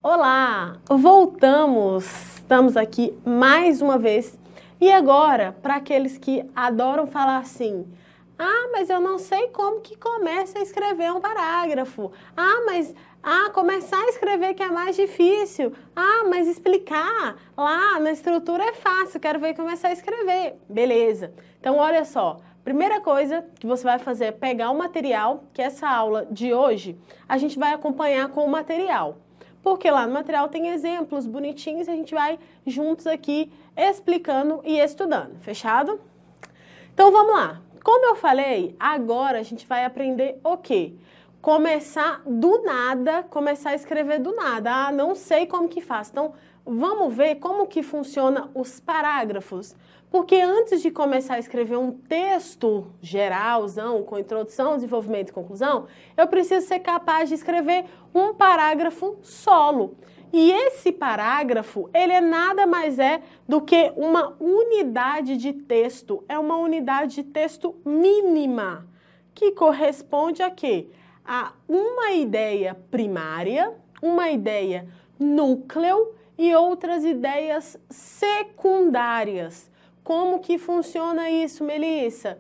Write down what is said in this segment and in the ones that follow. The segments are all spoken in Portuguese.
Olá, voltamos, estamos aqui mais uma vez e agora para aqueles que adoram falar assim, mas eu não sei como que começa a escrever um parágrafo, mas começar a escrever que é mais difícil, mas explicar lá na estrutura é fácil, quero ver começar a escrever, beleza, então olha só. Primeira coisa que você vai fazer é pegar o material, que essa aula de hoje a gente vai acompanhar com o material. Porque lá no material tem exemplos bonitinhos e a gente vai juntos aqui explicando e estudando, fechado? Então vamos lá. Como eu falei, agora a gente vai aprender o quê? Começar do nada, começar a escrever do nada. Não sei como que faz. Então vamos ver como que funciona os parágrafos. Porque antes de começar a escrever um texto geralzão, com introdução, desenvolvimento e conclusão, eu preciso ser capaz de escrever um parágrafo solo. E esse parágrafo, ele é nada mais do que uma unidade de texto. É uma unidade de texto mínima, que corresponde a quê? A uma ideia primária, uma ideia núcleo e outras ideias secundárias. Como que funciona isso, Melissa?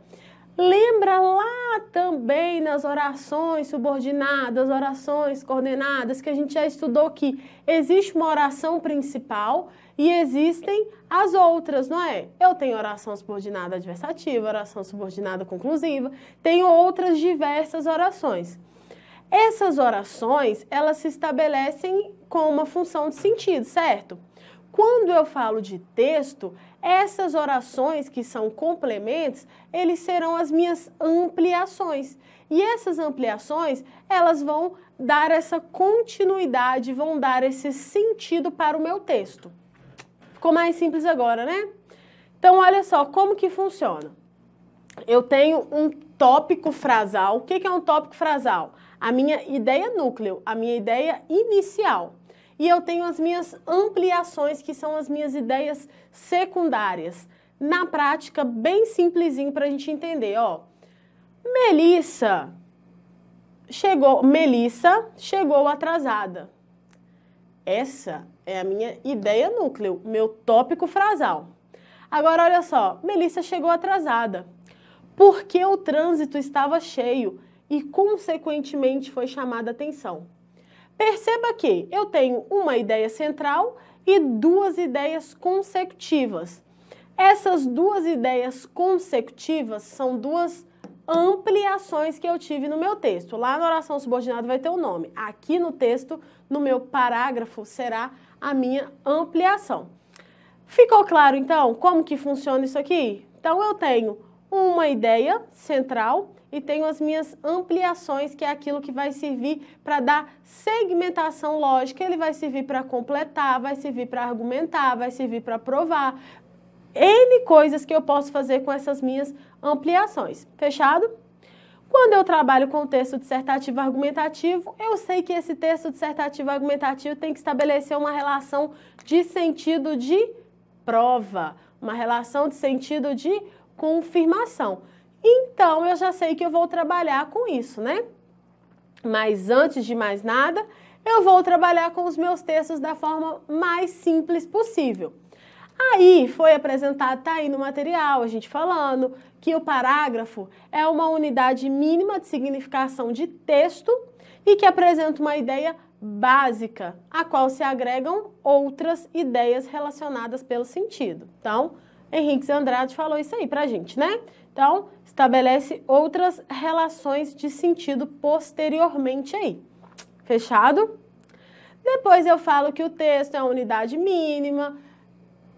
Lembra lá também nas orações subordinadas, orações coordenadas, que a gente já estudou que existe uma oração principal e existem as outras, não é? Eu tenho oração subordinada adversativa, oração subordinada conclusiva, tenho outras diversas orações. Essas orações, elas se estabelecem com uma função de sentido, certo? Quando eu falo de texto, essas orações que são complementos, eles serão as minhas ampliações. E essas ampliações, elas vão dar essa continuidade, vão dar esse sentido para o meu texto. Ficou mais simples agora, né? Então, olha só como que funciona. Eu tenho um tópico frasal. O que é um tópico frasal? A minha ideia núcleo, a minha ideia inicial. E eu tenho as minhas ampliações, que são as minhas ideias secundárias. Na prática, bem simplesinho para a gente entender, ó. Melissa chegou atrasada. Essa é a minha ideia núcleo, meu tópico frasal. Agora, olha só, Melissa chegou atrasada, porque o trânsito estava cheio e, consequentemente, foi chamada a atenção. Perceba que eu tenho uma ideia central e duas ideias consecutivas. Essas duas ideias consecutivas são duas ampliações que eu tive no meu texto. Lá na oração subordinada vai ter o nome. Aqui no texto, no meu parágrafo, será a minha ampliação. Ficou claro, então, como que funciona isso aqui? Então, eu tenho uma ideia central e tenho as minhas ampliações, que é aquilo que vai servir para dar segmentação lógica, ele vai servir para completar, vai servir para argumentar, vai servir para provar. N coisas que eu posso fazer com essas minhas ampliações. Fechado? Quando eu trabalho com o texto dissertativo argumentativo, eu sei que esse texto dissertativo argumentativo tem que estabelecer uma relação de sentido de prova, uma relação de sentido de confirmação. Então, eu já sei que eu vou trabalhar com isso, né? Mas antes de mais nada, eu vou trabalhar com os meus textos da forma mais simples possível. Aí, foi apresentado, tá aí no material, a gente falando que o parágrafo é uma unidade mínima de significação de texto e que apresenta uma ideia básica, a qual se agregam outras ideias relacionadas pelo sentido. Então, Henrique Andrade falou isso aí pra gente, né? Então, estabelece outras relações de sentido posteriormente aí. Fechado? Depois eu falo que o texto é uma unidade mínima.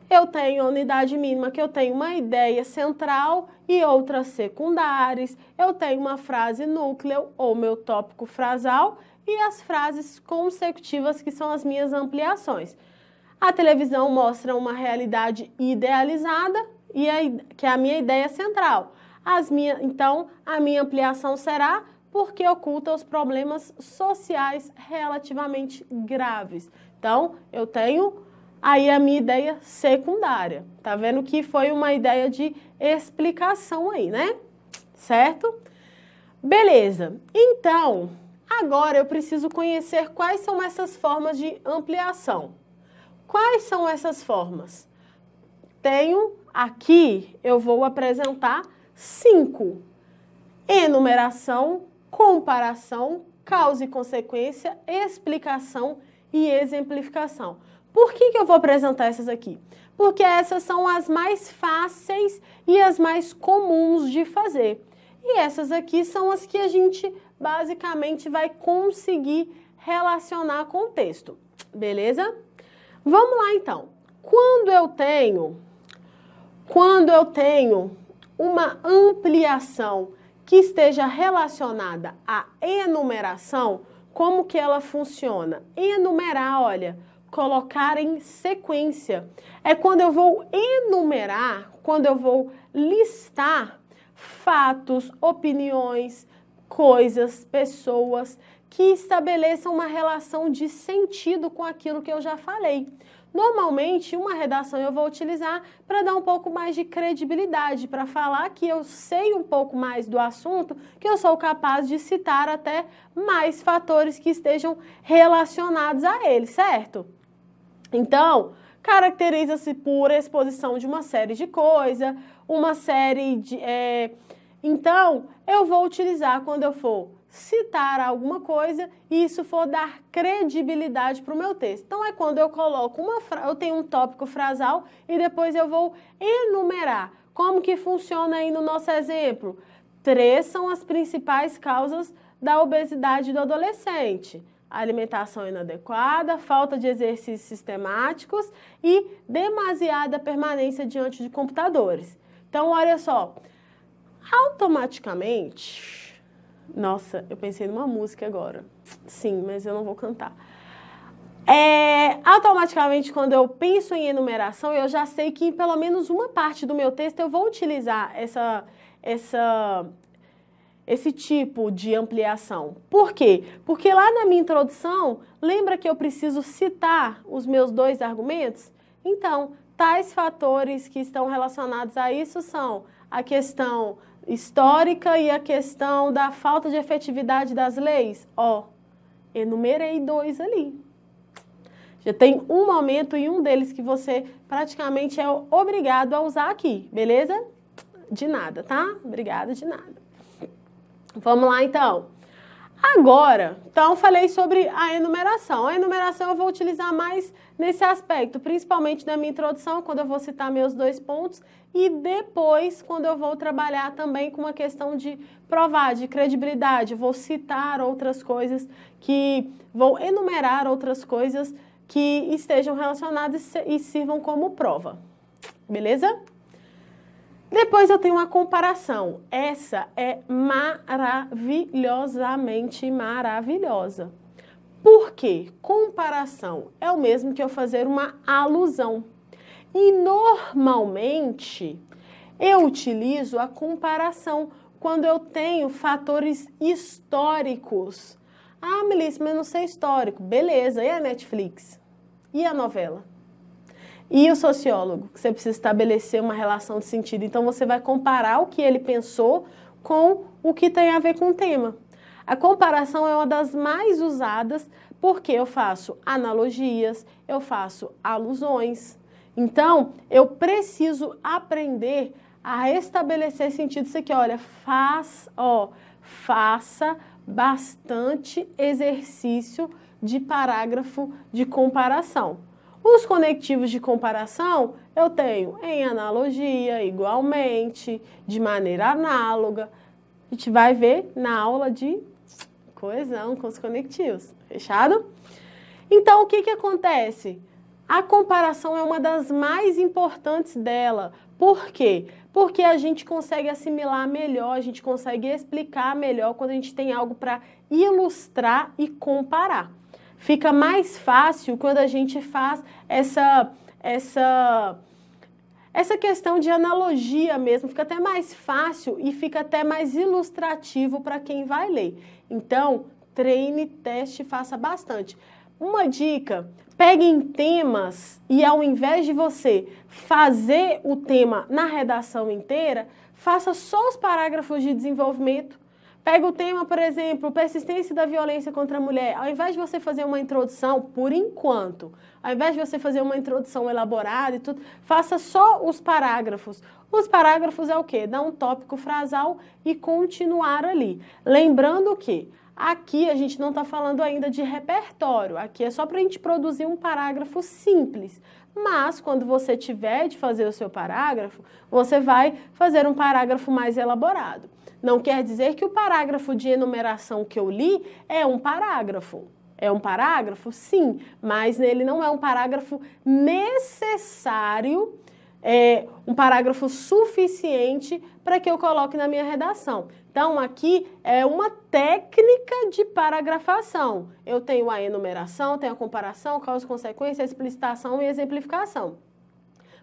Eu tenho a unidade mínima que eu tenho uma ideia central e outras secundárias. Eu tenho uma frase núcleo ou meu tópico frasal e as frases consecutivas que são as minhas ampliações. A televisão mostra uma realidade idealizada, que é a minha ideia central. Então, a minha ampliação será porque oculta os problemas sociais relativamente graves. Então, eu tenho aí a minha ideia secundária. Tá vendo que foi uma ideia de explicação aí, né? Certo? Beleza. Então, Agora eu preciso conhecer quais são essas formas de ampliação. Quais são essas formas? Tenho aqui, eu vou apresentar 5. Enumeração, comparação, causa e consequência, explicação e exemplificação. Por que eu vou apresentar essas aqui? Porque essas são as mais fáceis e as mais comuns de fazer. E essas aqui são as que a gente basicamente vai conseguir relacionar com o texto. Beleza? Vamos lá então. Quando eu tenho uma ampliação que esteja relacionada à enumeração, como que ela funciona? Enumerar, olha, colocar em sequência. É quando eu vou enumerar, quando eu vou listar fatos, opiniões, coisas, pessoas que estabeleçam uma relação de sentido com aquilo que eu já falei. Normalmente, uma redação eu vou utilizar para dar um pouco mais de credibilidade, para falar que eu sei um pouco mais do assunto, que eu sou capaz de citar até mais fatores que estejam relacionados a ele, certo? Então, caracteriza-se por exposição de uma série de coisas, uma série de... Então, eu vou utilizar quando eu for citar alguma coisa e isso for dar credibilidade para o meu texto. Então, é quando eu coloco eu tenho um tópico frasal e depois eu vou enumerar. Como que funciona aí no nosso exemplo? 3 são as principais causas da obesidade do adolescente: alimentação inadequada, falta de exercícios sistemáticos e demasiada permanência diante de computadores. Então, olha só, automaticamente... Nossa, eu pensei numa música agora. Sim, mas eu não vou cantar. Automaticamente, quando eu penso em enumeração, eu já sei que em pelo menos uma parte do meu texto eu vou utilizar esse tipo de ampliação. Por quê? Porque lá na minha introdução, lembra que eu preciso citar os meus 2 argumentos? Então, tais fatores que estão relacionados a isso são a questão histórica e a questão da falta de efetividade das leis. Ó, enumerei 2 ali. Já tem um momento e um deles que você praticamente é obrigado a usar aqui, beleza? De nada, tá? Obrigada, de nada. Vamos lá, então. Agora, então, falei sobre a enumeração. A enumeração eu vou utilizar mais nesse aspecto, principalmente na minha introdução, quando eu vou citar meus 2 pontos, e depois, quando eu vou trabalhar também com uma questão de provar, de credibilidade, vou citar outras coisas vou enumerar outras coisas que estejam relacionadas e sirvam como prova. Beleza? Depois eu tenho uma comparação. Essa é maravilhosamente maravilhosa. Por quê? Comparação é o mesmo que eu fazer uma alusão. E normalmente eu utilizo a comparação quando eu tenho fatores históricos. Ah, Melissa, mas eu não sei histórico. Beleza, e a Netflix? E a novela? E o sociólogo, que você precisa estabelecer uma relação de sentido. Então, você vai comparar o que ele pensou com o que tem a ver com o tema. A comparação é uma das mais usadas porque eu faço analogias, eu faço alusões. Então, eu preciso aprender a estabelecer sentido. Isso aqui, olha, faça bastante exercício de parágrafo de comparação. Os conectivos de comparação eu tenho em analogia, igualmente, de maneira análoga. A gente vai ver na aula de coesão com os conectivos. Fechado? Então, o que acontece? A comparação é uma das mais importantes dela. Por quê? Porque a gente consegue assimilar melhor, a gente consegue explicar melhor quando a gente tem algo para ilustrar e comparar. Fica mais fácil quando a gente faz essa questão de analogia mesmo, fica até mais fácil e fica até mais ilustrativo para quem vai ler. Então, treine, teste, faça bastante. Uma dica, peguem temas e ao invés de você fazer o tema na redação inteira, faça só os parágrafos de desenvolvimento. Pega o tema, por exemplo, persistência da violência contra a mulher. Ao invés de você fazer uma introdução, por enquanto, ao invés de você fazer uma introdução elaborada e tudo, faça só os parágrafos. Os parágrafos é o quê? Dar um tópico frasal e continuar ali. Lembrando que aqui a gente não está falando ainda de repertório, aqui é só para a gente produzir um parágrafo simples. Mas, quando você tiver de fazer o seu parágrafo, você vai fazer um parágrafo mais elaborado. Não quer dizer que o parágrafo de enumeração que eu li é um parágrafo. É um parágrafo? Sim, mas ele não é um parágrafo necessário, um parágrafo suficiente para que eu coloque na minha redação. Então, aqui é uma técnica de paragrafação. Eu tenho a enumeração, tenho a comparação, causa e consequência, a explicitação e exemplificação.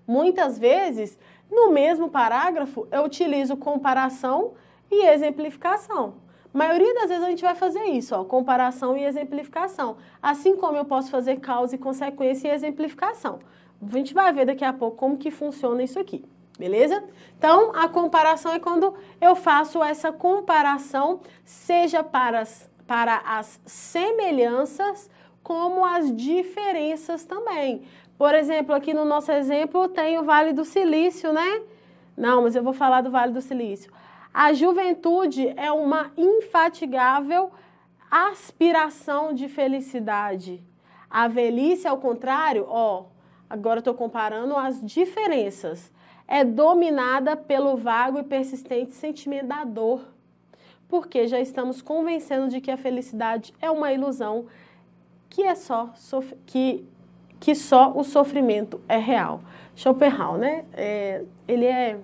Muitas vezes, no mesmo parágrafo, eu utilizo comparação e exemplificação. A maioria das vezes a gente vai fazer isso, ó, comparação e exemplificação. Assim como eu posso fazer causa e consequência e exemplificação. A gente vai ver daqui a pouco como que funciona isso aqui. Beleza? Então, a comparação é quando eu faço essa comparação, seja para as semelhanças, como as diferenças também. Por exemplo, aqui no nosso exemplo tem o Vale do Silício, né? Não, mas eu vou falar do Vale do Silício. A juventude é uma infatigável aspiração de felicidade. A velhice, ao contrário, ó, agora eu estou comparando as diferenças. É dominada pelo vago e persistente sentimento da dor, porque já estamos convencendo de que a felicidade é uma ilusão, que é só o sofrimento é real. Schopenhauer, né? Ele é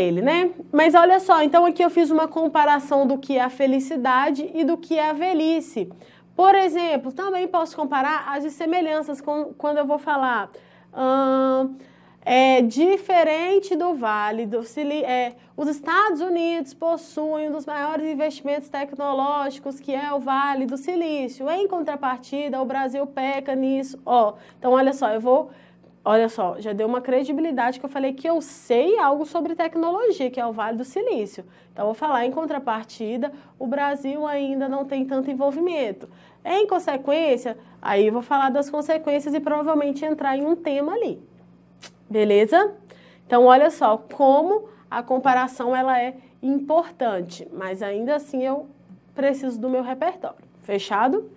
ele, né? Mas olha só, então aqui eu fiz uma comparação do que é a felicidade e do que é a velhice. Por exemplo, também posso comparar as semelhanças quando eu vou falar... diferente do Vale do Silício, os Estados Unidos possuem um dos maiores investimentos tecnológicos, que é o Vale do Silício. Em contrapartida, o Brasil peca nisso. Ó, então, olha só, já deu uma credibilidade que eu falei que eu sei algo sobre tecnologia, que é o Vale do Silício. Então, eu vou falar, em contrapartida, o Brasil ainda não tem tanto envolvimento. Em consequência, aí eu vou falar das consequências e provavelmente entrar em um tema ali. Beleza? Então, olha só como a comparação ela é importante, mas ainda assim eu preciso do meu repertório. Fechado?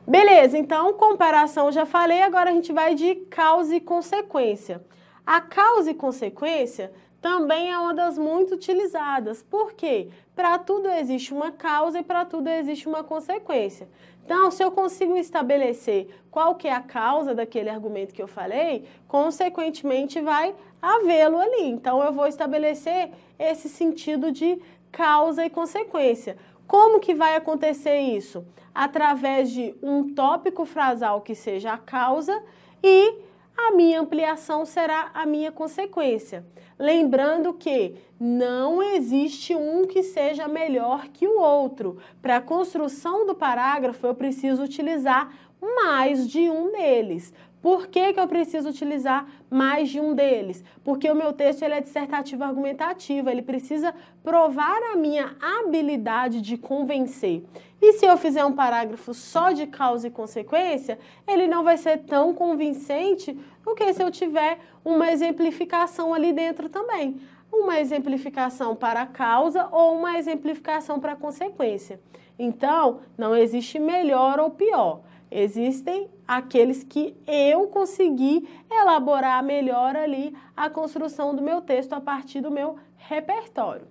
Beleza, então comparação já falei, agora a gente vai de causa e consequência. A causa e consequência também é uma das muito utilizadas. Por quê? Para tudo existe uma causa e para tudo existe uma consequência. Então, se eu consigo estabelecer qual que é a causa daquele argumento que eu falei, consequentemente vai havê-lo ali. Então, eu vou estabelecer esse sentido de causa e consequência. Como que vai acontecer isso? Através de um tópico frasal que seja a causa e a minha ampliação será a minha consequência. Lembrando que não existe um que seja melhor que o outro. Para a construção do parágrafo, eu preciso utilizar mais de um deles. Por que eu preciso utilizar mais de um deles? Porque o meu texto ele é dissertativo argumentativo, ele precisa provar a minha habilidade de convencer. E se eu fizer um parágrafo só de causa e consequência, ele não vai ser tão convincente do que se eu tiver uma exemplificação ali dentro também. Uma exemplificação para a causa ou uma exemplificação para a consequência. Então, não existe melhor ou pior. Existem aqueles que eu consegui elaborar melhor ali a construção do meu texto a partir do meu repertório.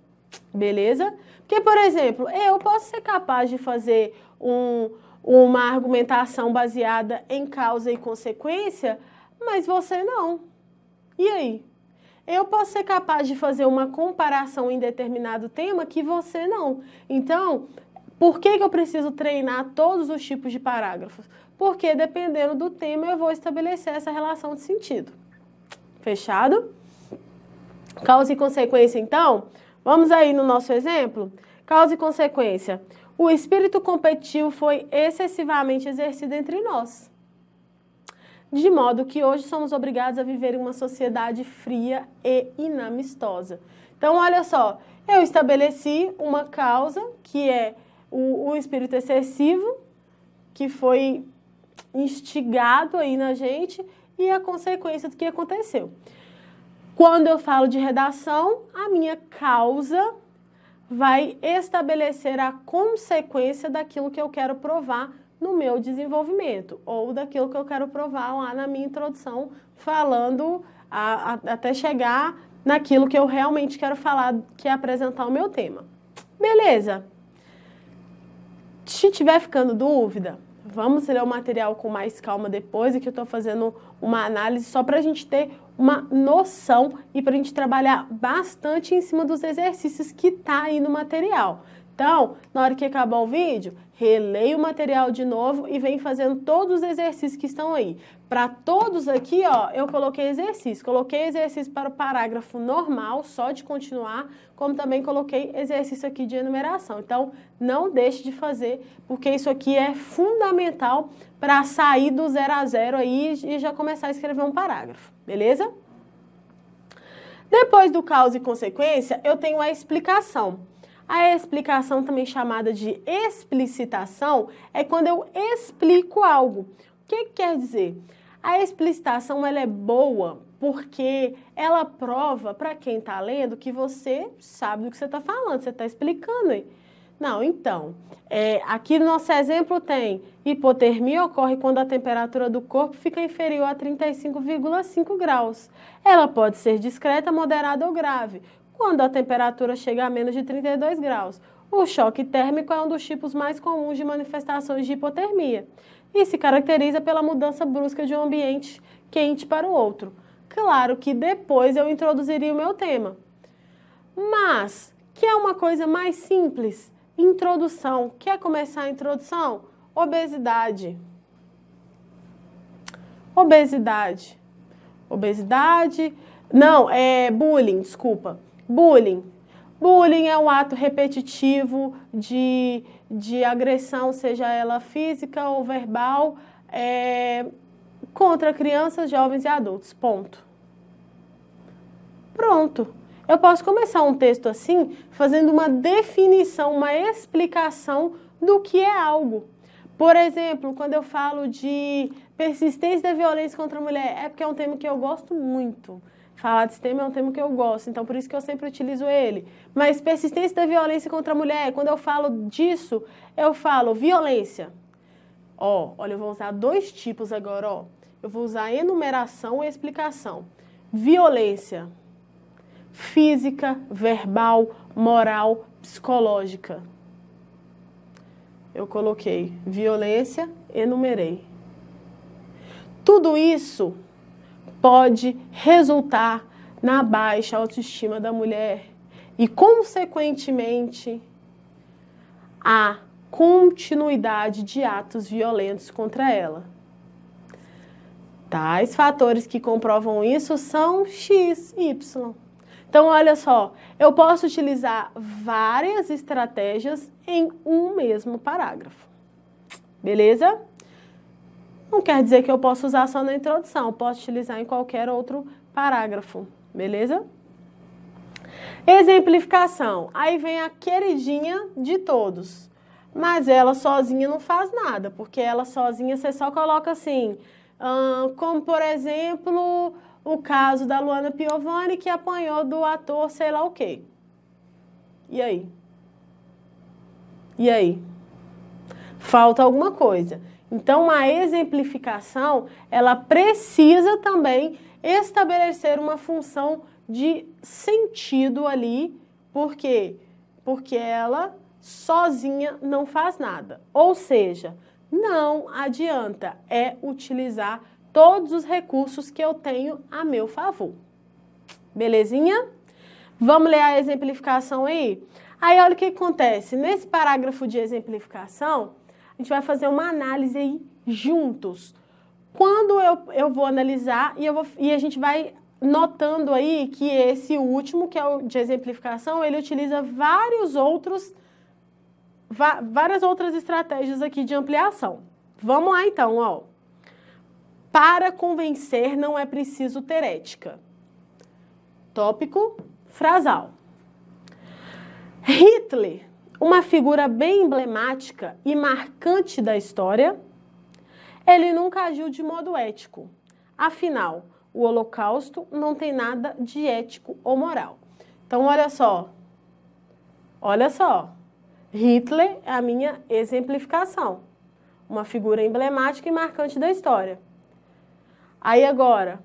Beleza? Porque, por exemplo, eu posso ser capaz de fazer uma argumentação baseada em causa e consequência, mas você não. E aí? Eu posso ser capaz de fazer uma comparação em determinado tema que você não. Então, por que eu preciso treinar todos os tipos de parágrafos? Porque dependendo do tema eu vou estabelecer essa relação de sentido. Fechado? Causa e consequência, então? Vamos aí no nosso exemplo? Causa e consequência. O espírito competitivo foi excessivamente exercido entre nós, de modo que hoje somos obrigados a viver em uma sociedade fria e inamistosa. Então, olha só, eu estabeleci uma causa, que é o espírito excessivo, que foi instigado aí na gente, e a consequência do que aconteceu. Quando eu falo de redação, a minha causa vai estabelecer a consequência daquilo que eu quero provar no meu desenvolvimento, ou daquilo que eu quero provar lá na minha introdução, falando até chegar naquilo que eu realmente quero falar, que é apresentar o meu tema. Beleza? Se tiver ficando dúvida, vamos ler o material com mais calma depois, e que eu estou fazendo uma análise só para a gente ter uma noção e para a gente trabalhar bastante em cima dos exercícios que tá aí no material. Então, na hora que acabar o vídeo, releia o material de novo e vem fazendo todos os exercícios que estão aí. Para todos aqui, ó, eu coloquei exercício. Coloquei exercício para o parágrafo normal, só de continuar, como também coloquei exercício aqui de enumeração. Então, não deixe de fazer, porque isso aqui é fundamental para sair do 0 a 0 aí e já começar a escrever um parágrafo, beleza? Depois do causa e consequência, eu tenho a explicação. A explicação, também chamada de explicitação, é quando eu explico algo. O que quer dizer? A explicitação, ela é boa porque ela prova para quem está lendo que você sabe do que você está falando, você está explicando aí. Não, então, aqui no nosso exemplo tem hipotermia ocorre quando a temperatura do corpo fica inferior a 35,5 graus. Ela pode ser discreta, moderada ou grave, quando a temperatura chega a menos de 32 graus. O choque térmico é um dos tipos mais comuns de manifestações de hipotermia e se caracteriza pela mudança brusca de um ambiente quente para o outro. Claro que depois eu introduziria o meu tema, mas que é uma coisa mais simples. Introdução. Quer começar a introdução? Obesidade. Obesidade. Obesidade. Não, bullying, desculpa. Bullying. Bullying é um ato repetitivo de agressão, seja ela física ou verbal, contra crianças, jovens e adultos. Ponto. Pronto. Eu posso começar um texto assim, fazendo uma definição, uma explicação do que é algo. Por exemplo, quando eu falo de persistência da violência contra a mulher, é porque é um tema que eu gosto muito. Falar desse tema é um tema que eu gosto, então por isso que eu sempre utilizo ele. Mas persistência da violência contra a mulher, quando eu falo disso, eu falo violência. Olha, eu vou usar dois tipos agora, ó. Eu vou usar enumeração e explicação. Violência física, verbal, moral, psicológica. Eu coloquei violência, enumerei. Tudo isso pode resultar na baixa autoestima da mulher e, consequentemente, a continuidade de atos violentos contra ela. Tais fatores que comprovam isso são X, Y. Então, olha só, eu posso utilizar várias estratégias em um mesmo parágrafo. Beleza? Não quer dizer que eu posso usar só na introdução, eu posso utilizar em qualquer outro parágrafo. Beleza? Exemplificação. Aí vem a queridinha de todos. Mas ela sozinha não faz nada, porque ela sozinha você só coloca assim, como por exemplo, o caso da Luana Piovani que apanhou do ator sei lá o quê. E aí? E aí? Falta alguma coisa. Então, a exemplificação, ela precisa também estabelecer uma função de sentido ali. Por quê? Porque ela sozinha não faz nada. Ou seja, não adianta utilizar todos os recursos que eu tenho a meu favor. Belezinha? Vamos ler a exemplificação aí? Aí, olha o que acontece. Nesse parágrafo de exemplificação, a gente vai fazer uma análise aí juntos. Quando eu vou analisar e a gente vai notando aí que esse último, que é o de exemplificação, ele utiliza várias outras estratégias aqui de ampliação. Vamos lá então, ó. Para convencer não é preciso ter ética. Tópico, frasal. Hitler, uma figura bem emblemática e marcante da história, ele nunca agiu de modo ético. Afinal, o Holocausto não tem nada de ético ou moral. Então, olha só, Hitler é a minha exemplificação, uma figura emblemática e marcante da história. Aí agora,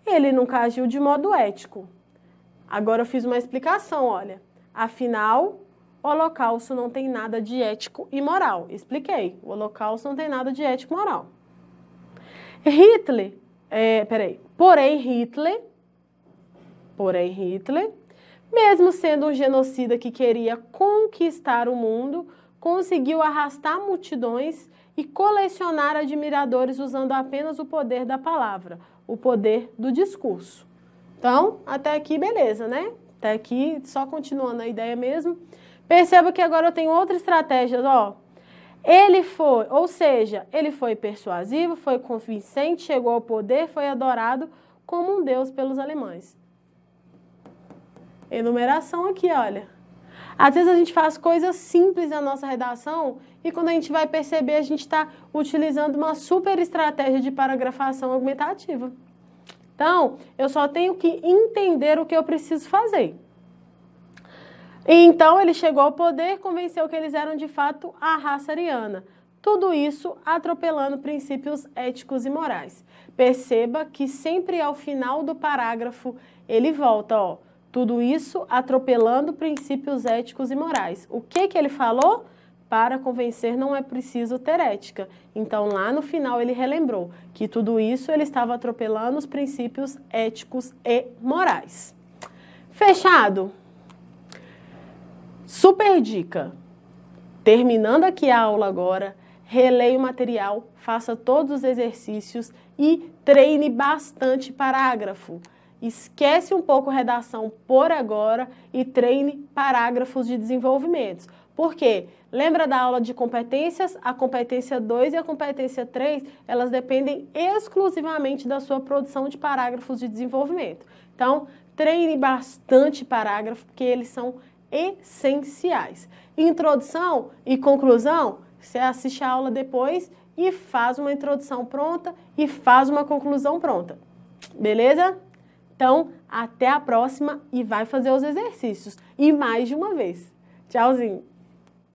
ele nunca agiu de modo ético. Agora eu fiz uma explicação, olha. Afinal, o Holocausto não tem nada de ético e moral. Expliquei, o Holocausto não tem nada de ético e moral. Porém Hitler, mesmo sendo um genocida que queria conquistar o mundo, conseguiu arrastar multidões e colecionar admiradores usando apenas o poder da palavra, o poder do discurso. Então, até aqui beleza, né? Até aqui, só continuando a ideia mesmo. Perceba que agora eu tenho outra estratégia, ó. Ele foi persuasivo, foi convincente, chegou ao poder, foi adorado como um deus pelos alemães. Enumeração aqui, olha. Às vezes a gente faz coisas simples na nossa redação e quando a gente vai perceber, a gente está utilizando uma super estratégia de paragrafação argumentativa. Então, eu só tenho que entender o que eu preciso fazer. E então, ele chegou ao poder, convenceu que eles eram de fato a raça ariana. Tudo isso atropelando princípios éticos e morais. Perceba que sempre ao final do parágrafo ele volta, ó. Tudo isso atropelando princípios éticos e morais. O que ele falou? Para convencer não é preciso ter ética. Então, lá no final, ele relembrou que tudo isso ele estava atropelando os princípios éticos e morais. Fechado? Super dica. Terminando aqui a aula agora, releia o material, faça todos os exercícios e treine bastante parágrafo. Esquece um pouco redação por agora e treine parágrafos de desenvolvimento. Por quê? Lembra da aula de competências? A competência 2 e a competência 3, elas dependem exclusivamente da sua produção de parágrafos de desenvolvimento. Então, treine bastante parágrafo, porque eles são essenciais. Introdução e conclusão, você assiste a aula depois e faz uma introdução pronta e faz uma conclusão pronta. Beleza? Então, até a próxima e vai fazer os exercícios. E mais de uma vez. Tchauzinho!